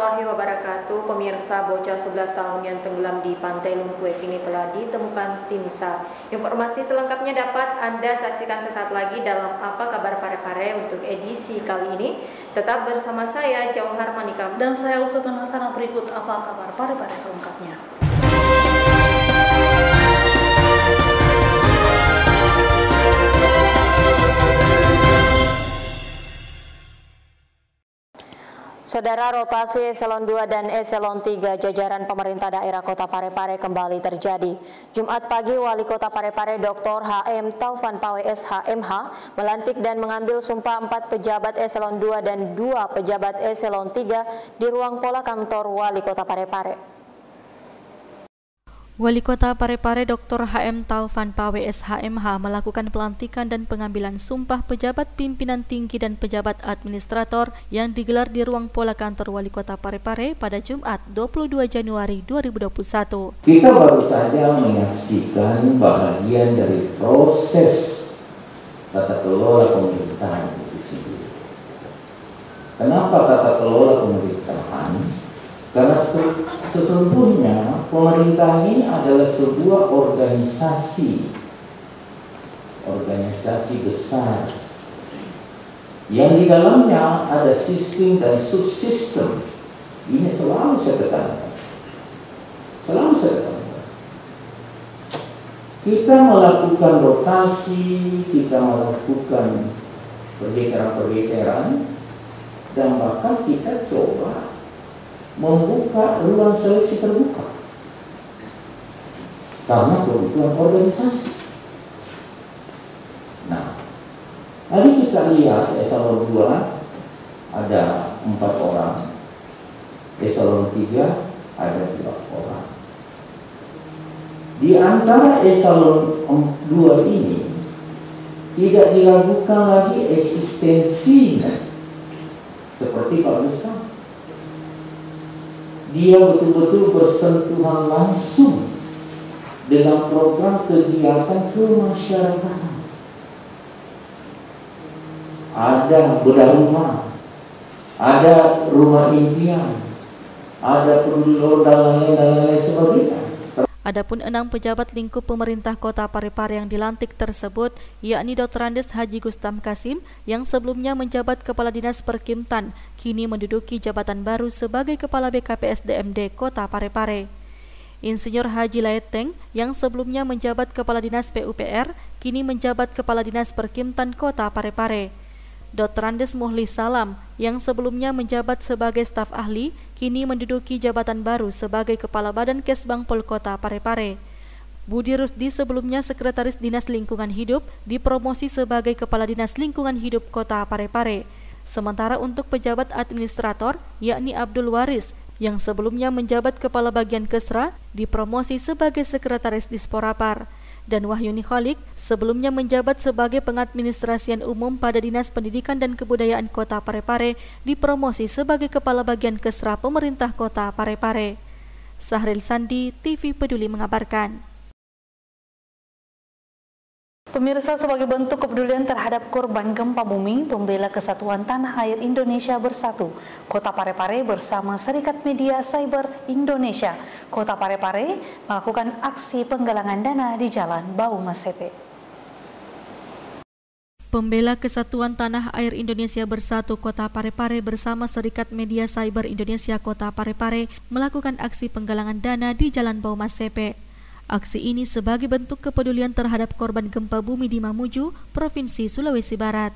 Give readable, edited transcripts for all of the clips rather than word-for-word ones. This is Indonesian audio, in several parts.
warahmatullahi wabarakatuh. Pemirsa, bocah 11 tahun yang tenggelam di Pantai Lungkue kini telah ditemukan tim SAR. Informasi selengkapnya dapat Anda saksikan sesaat lagi dalam Apa Kabar Parepare untuk edisi kali ini. Tetap bersama saya, Jauhar Manikam. Dan saya Usutun Hasanah. Berikut Apa Kabar Parepare selengkapnya. Saudara, rotasi eselon 2 dan eselon 3 jajaran pemerintah daerah Kota Parepare kembali terjadi. Jumat pagi, Wali Kota Parepare Dr. HM Taufan Pawe SHMH melantik dan mengambil sumpah 4 pejabat eselon 2 dan 2 pejabat eselon 3 di ruang pola kantor Wali Kota Parepare. Wali Kota Parepare Dr. HM Taufan Pawe SHMH melakukan pelantikan dan pengambilan sumpah pejabat pimpinan tinggi dan pejabat administrator yang digelar di ruang pola kantor Wali Kota Parepare pada Jumat 22 Januari 2021. Kita baru saja menyaksikan bagian dari proses tata kelola pemerintahan itu sendiri. Kenapa tata kelola pemerintahan? Karena sesungguhnya pemerintah ini adalah sebuah organisasi besar yang di dalamnya ada sistem dan subsistem. Ini selalu saya tekankan. Kita melakukan rotasi, kita melakukan pergeseran-pergeseran, dan bahkan kita coba membuka ruang seleksi terbuka karena kebutuhan organisasi. Nah, tadi kita lihat eselon 2 ada 4 orang, eselon 3 ada 2 orang. Di antara eselon 2 ini tidak diragukan lagi eksistensinya seperti Pak Ustaz. Dia betul-betul bersentuhan langsung dengan program kegiatan kemasyarakatan. Ada bedah rumah, ada rumah impian, ada peduli dan lain-lain sebagainya. Adapun 6 pejabat lingkup pemerintah Kota Parepare yang dilantik tersebut, yakni Dr. Andes Haji Gustam Kasim yang sebelumnya menjabat Kepala Dinas Perkimtan, kini menduduki jabatan baru sebagai Kepala BKPSDMD Kota Parepare. Insinyur Haji Laeteng yang sebelumnya menjabat Kepala Dinas PUPR, kini menjabat Kepala Dinas Perkimtan Kota Parepare. Dr. Andes Muhli Salam yang sebelumnya menjabat sebagai staf ahli, kini menduduki jabatan baru sebagai Kepala Badan Kesbang Pol Kota Parepare. Budi Rusdi sebelumnya Sekretaris Dinas Lingkungan Hidup dipromosi sebagai Kepala Dinas Lingkungan Hidup Kota Parepare. Sementara untuk pejabat administrator, yakni Abdul Waris yang sebelumnya menjabat Kepala Bagian Kesra dipromosi sebagai Sekretaris Disporapar. Dan Wahyuni Khalik sebelumnya menjabat sebagai pengadministrasian umum pada Dinas Pendidikan dan Kebudayaan Kota Parepare dipromosi sebagai Kepala Bagian Kesra Pemerintah Kota Parepare. Sahril Sandi, TV Peduli mengabarkan. Pemirsa, sebagai bentuk kepedulian terhadap korban gempa bumi, Pembela Kesatuan Tanah Air Indonesia Bersatu, Kota Parepare bersama Serikat Media Cyber Indonesia, Kota Parepare melakukan aksi penggalangan dana di Jalan Bau Masepe. Pembela Kesatuan Tanah Air Indonesia Bersatu Kota Parepare bersama Serikat Media Cyber Indonesia Kota Parepare melakukan aksi penggalangan dana di Jalan Bau Masepe. Aksi ini sebagai bentuk kepedulian terhadap korban gempa bumi di Mamuju, Provinsi Sulawesi Barat.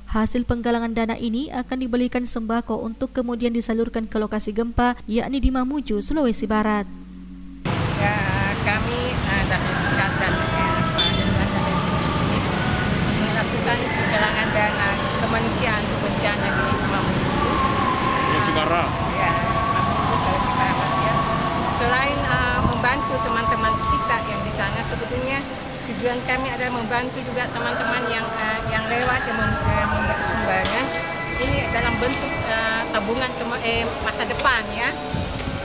Hasil penggalangan dana ini akan dibelikan sembako untuk kemudian disalurkan ke lokasi gempa, yakni di Mamuju, Sulawesi Barat. Ya, kami dari Ikatan melakukan penggalangan dana kemanusiaan untuk bencana di Mamuju. Sulawesi Barat. Ya, Sulawesi Barat. Ya. Selain membantu teman-teman kita yang di sana, sebetulnya tujuan kami adalah membantu juga teman-teman yang lewat yang memberi sumbangan. Ini dalam bentuk tabungan masa depan, ya.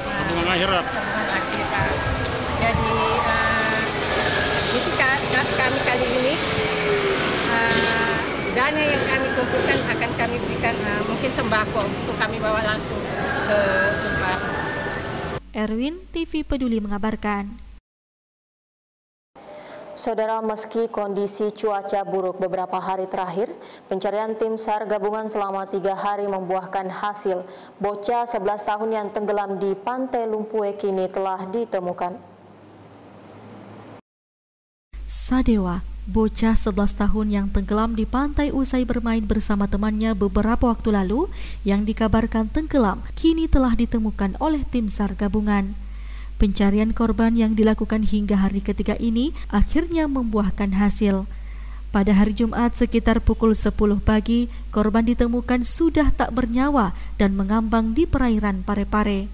Tabungan akhirat. Tabungan akhirat. Jadi kami kali ini dana yang kami kumpulkan akan kami diberikan mungkin sembako untuk kami bawa langsung ke Sulbar. Erwin, TV Peduli mengabarkan. Saudara, meski kondisi cuaca buruk beberapa hari terakhir, pencarian tim SAR gabungan selama 3 hari membuahkan hasil. Bocah 11 tahun yang tenggelam di Pantai Lumpue kini telah ditemukan. Sadewa, bocah 11 tahun yang tenggelam di pantai usai bermain bersama temannya beberapa waktu lalu yang dikabarkan tenggelam, kini telah ditemukan oleh tim SAR gabungan. Pencarian korban yang dilakukan hingga hari ketiga ini akhirnya membuahkan hasil. Pada hari Jumat sekitar pukul 10 pagi, korban ditemukan sudah tak bernyawa dan mengambang di perairan Parepare.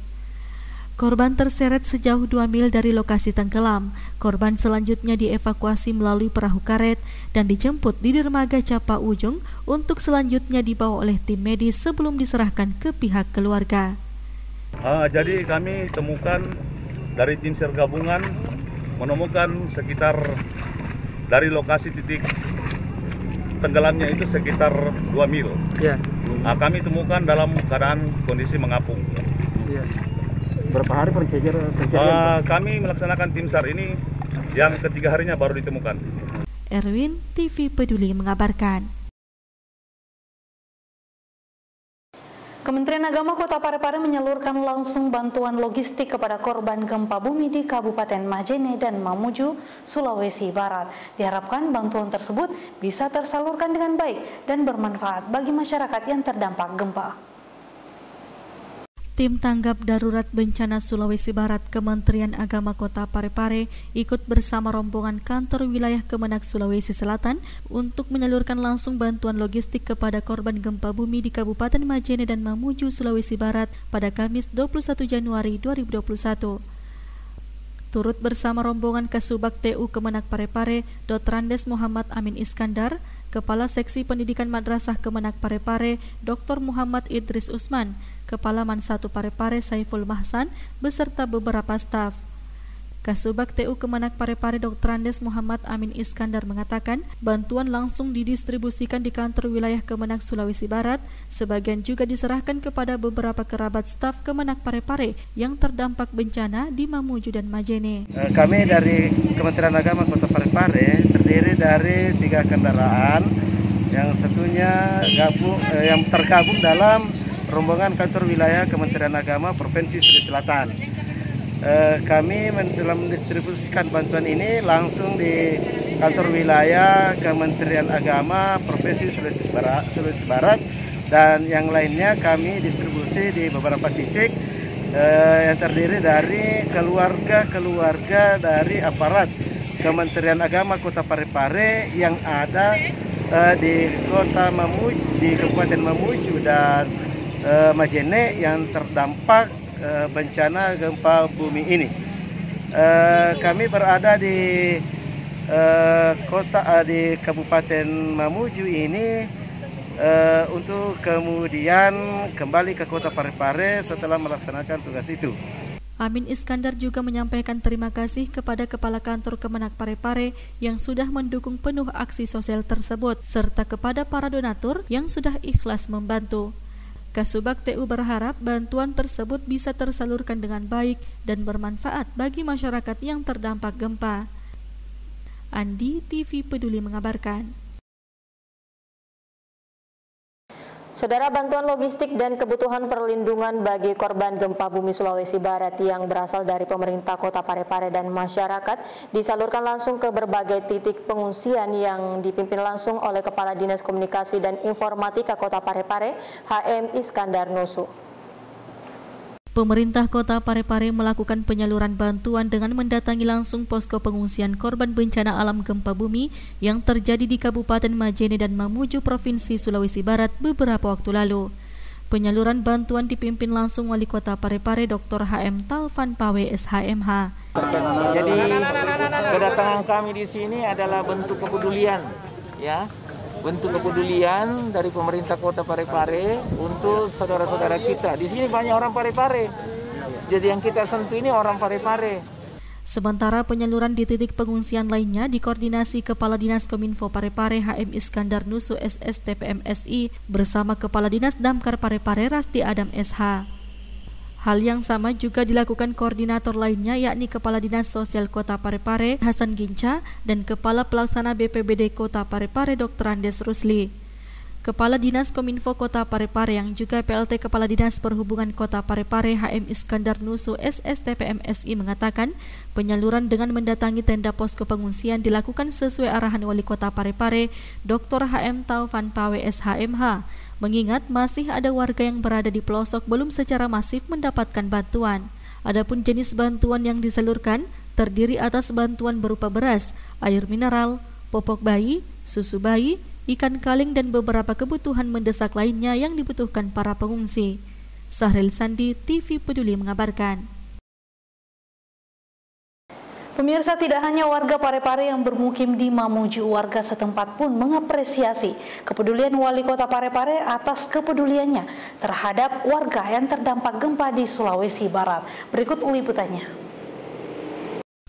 Korban terseret sejauh 2 mil dari lokasi tenggelam. Korban selanjutnya dievakuasi melalui perahu karet dan dijemput di dermaga Capa Ujung untuk selanjutnya dibawa oleh tim medis sebelum diserahkan ke pihak keluarga. Jadi kami temukan dari tim SAR gabungan menemukan sekitar dari lokasi titik tenggelamnya itu sekitar 2 mil. Ya. Kami temukan dalam keadaan kondisi mengapung. Ya. Berapa hari pencarian? Kami melaksanakan tim SAR ini yang ketiga harinya baru ditemukan. Erwin, TV Peduli mengabarkan. Kementerian Agama Kota Parepare menyalurkan langsung bantuan logistik kepada korban gempa bumi di Kabupaten Majene dan Mamuju, Sulawesi Barat. Diharapkan bantuan tersebut bisa tersalurkan dengan baik dan bermanfaat bagi masyarakat yang terdampak gempa. Tim Tanggap Darurat Bencana Sulawesi Barat Kementerian Agama Kota Parepare ikut bersama rombongan kantor wilayah Kemenak Sulawesi Selatan untuk menyalurkan langsung bantuan logistik kepada korban gempa bumi di Kabupaten Majene dan Mamuju, Sulawesi Barat pada Kamis 21 Januari 2021. Turut bersama rombongan Kasubag TU Kemenak Parepare, Dr. Andes Muhammad Amin Iskandar, Kepala Seksi Pendidikan Madrasah Kemenak Parepare, Dr. Muhammad Idris Usman, Kepala Mansatu Parepare Saiful Mahsan, beserta beberapa staf. Kasubag TU Kemenak Parepare Dr. Andes Muhammad Amin Iskandar mengatakan bantuan langsung didistribusikan di kantor wilayah Kemenak Sulawesi Barat, sebagian juga diserahkan kepada beberapa kerabat staf Kemenak Parepare yang terdampak bencana di Mamuju dan Majene. Kami dari Kementerian Agama Kota Parepare terdiri dari 3 kendaraan yang satunya yang tergabung dalam rombongan kantor wilayah Kementerian Agama Provinsi Sulawesi Selatan. Kami dalam mendistribusikan bantuan ini langsung di kantor wilayah Kementerian Agama Provinsi Sulawesi Barat dan yang lainnya kami distribusi di beberapa titik yang terdiri dari keluarga dari aparat Kementerian Agama Kota Parepare yang ada di Kota Mamuju, di Kabupaten Mamuju dan Majene yang terdampak bencana gempa bumi ini. Kami berada di di Kabupaten Mamuju ini untuk kemudian kembali ke Kota Parepare setelah melaksanakan tugas itu. Amin Iskandar juga menyampaikan terima kasih kepada Kepala Kantor Kemenak Parepare yang sudah mendukung penuh aksi sosial tersebut, serta kepada para donatur yang sudah ikhlas membantu. Kasubag TU berharap bantuan tersebut bisa tersalurkan dengan baik dan bermanfaat bagi masyarakat yang terdampak gempa. Andi, TV Peduli mengabarkan. Saudara, bantuan logistik dan kebutuhan perlindungan bagi korban gempa bumi Sulawesi Barat yang berasal dari pemerintah Kota Parepare dan masyarakat disalurkan langsung ke berbagai titik pengungsian yang dipimpin langsung oleh Kepala Dinas Komunikasi dan Informatika Kota Parepare, HM Iskandar Nusu. Pemerintah Kota Parepare melakukan penyaluran bantuan dengan mendatangi langsung posko pengungsian korban bencana alam gempa bumi yang terjadi di Kabupaten Majene dan Mamuju, Provinsi Sulawesi Barat beberapa waktu lalu. Penyaluran bantuan dipimpin langsung Wali Kota Parepare Dr. HM Taufan Pawe SHMH. Jadi kedatangan kami di sini adalah bentuk kepedulian, ya. Bentuk kepedulian dari pemerintah Kota Parepare untuk saudara-saudara kita. Di sini banyak orang Parepare. Jadi yang kita sentuh ini orang Parepare. Sementara penyaluran di titik pengungsian lainnya dikoordinasi Kepala Dinas Kominfo Parepare HM Iskandar Nusu SS TPMSI bersama Kepala Dinas Damkar Parepare Rasti Adam SH. Hal yang sama juga dilakukan koordinator lainnya yakni Kepala Dinas Sosial Kota Parepare Hasan Ginca dan Kepala Pelaksana BPBD Kota Parepare Dr. Andes Rusli. Kepala Dinas Kominfo Kota Parepare yang juga PLT Kepala Dinas Perhubungan Kota Parepare HM Iskandar Nusu SS TPMSI mengatakan penyaluran dengan mendatangi tenda posko pengungsian dilakukan sesuai arahan Wali Kota Parepare Dr. HM Taufan Pawe SHMH, mengingat masih ada warga yang berada di pelosok belum secara masif mendapatkan bantuan. Adapun jenis bantuan yang disalurkan terdiri atas bantuan berupa beras, air mineral, popok bayi, susu bayi, ikan kaling dan beberapa kebutuhan mendesak lainnya yang dibutuhkan para pengungsi. Sahril Sandi, TV Peduli mengabarkan. Pemirsa, tidak hanya warga Parepare yang bermukim di Mamuju, warga setempat pun mengapresiasi kepedulian Wali Kota Parepare atas kepeduliannya terhadap warga yang terdampak gempa di Sulawesi Barat. Berikut liputannya.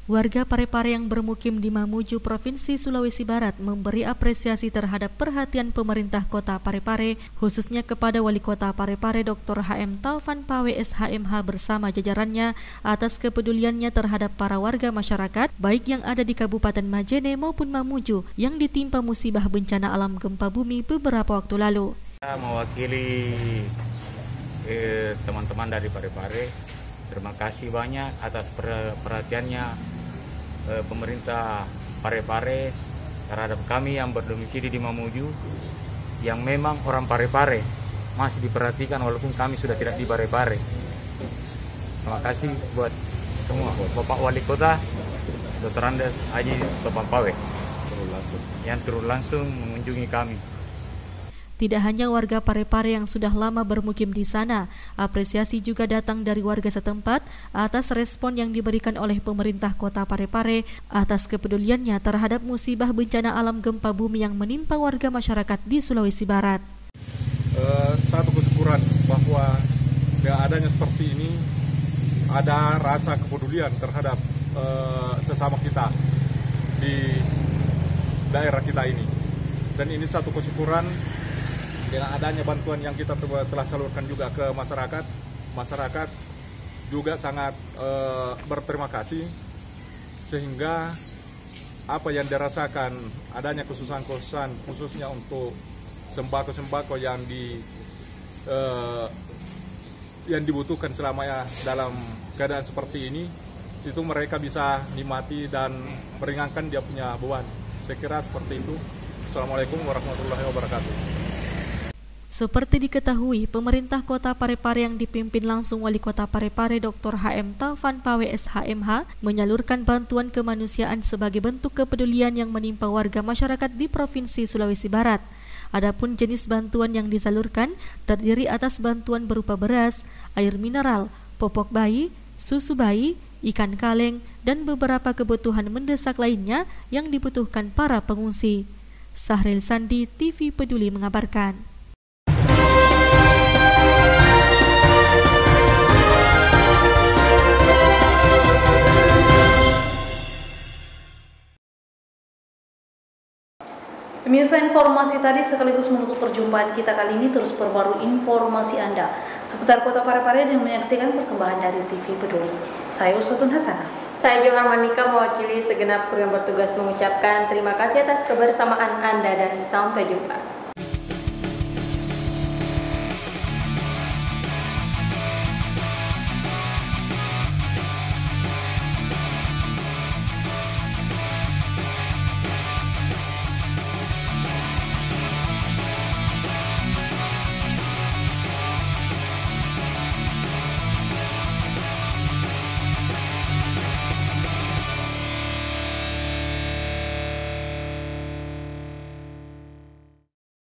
Warga Parepare yang bermukim di Mamuju, Provinsi Sulawesi Barat memberi apresiasi terhadap perhatian pemerintah Kota Parepare, khususnya kepada Wali Kota Parepare Dr. HM Taufan Pawe SHMH bersama jajarannya atas kepeduliannya terhadap para warga masyarakat, baik yang ada di Kabupaten Majene maupun Mamuju yang ditimpa musibah bencana alam gempa bumi beberapa waktu lalu. Saya mewakili teman-teman dari Parepare, terima kasih banyak atas perhatiannya pemerintah Parepare terhadap kami yang berdomisili di Mamuju, yang memang orang Parepare masih diperhatikan walaupun kami sudah tidak di Parepare. Terima kasih buat semua, buat Bapak Wali Kota Dr. Andes Haji Taufan Pawe yang turun langsung mengunjungi kami. Tidak hanya warga Parepare yang sudah lama bermukim di sana, apresiasi juga datang dari warga setempat atas respon yang diberikan oleh pemerintah Kota Parepare atas kepeduliannya terhadap musibah bencana alam gempa bumi yang menimpa warga masyarakat di Sulawesi Barat. Satu kesyukuran bahwa dengan adanya seperti ini ada rasa kepedulian terhadap sesama kita di daerah kita ini, dan ini satu kesyukuran. Dengan adanya bantuan yang kita telah salurkan juga ke masyarakat juga sangat berterima kasih, sehingga apa yang dirasakan adanya kesusahan-kesusahan khususnya untuk sembako-sembako yang dibutuhkan selama dalam keadaan seperti ini, itu mereka bisa nikmati dan meringankan dia punya beban. Saya kira seperti itu. Assalamualaikum warahmatullahi wabarakatuh. Seperti diketahui, pemerintah Kota Parepare yang dipimpin langsung Wali Kota Parepare Dr. HM Taufan Pawe SHMH menyalurkan bantuan kemanusiaan sebagai bentuk kepedulian yang menimpa warga masyarakat di Provinsi Sulawesi Barat. Adapun jenis bantuan yang disalurkan terdiri atas bantuan berupa beras, air mineral, popok bayi, susu bayi, ikan kaleng, dan beberapa kebutuhan mendesak lainnya yang dibutuhkan para pengungsi. Sahril Sandi, TV Peduli mengabarkan. Pemirsa, informasi tadi sekaligus menutup perjumpaan kita kali ini. Terus perbarui informasi Anda seputar Kota Parepare dan menyaksikan persembahan dari TV Peduli. Saya Usutun Hasanah. Saya Johan Manika mewakili segenap kru yang bertugas mengucapkan terima kasih atas kebersamaan Anda dan sampai jumpa.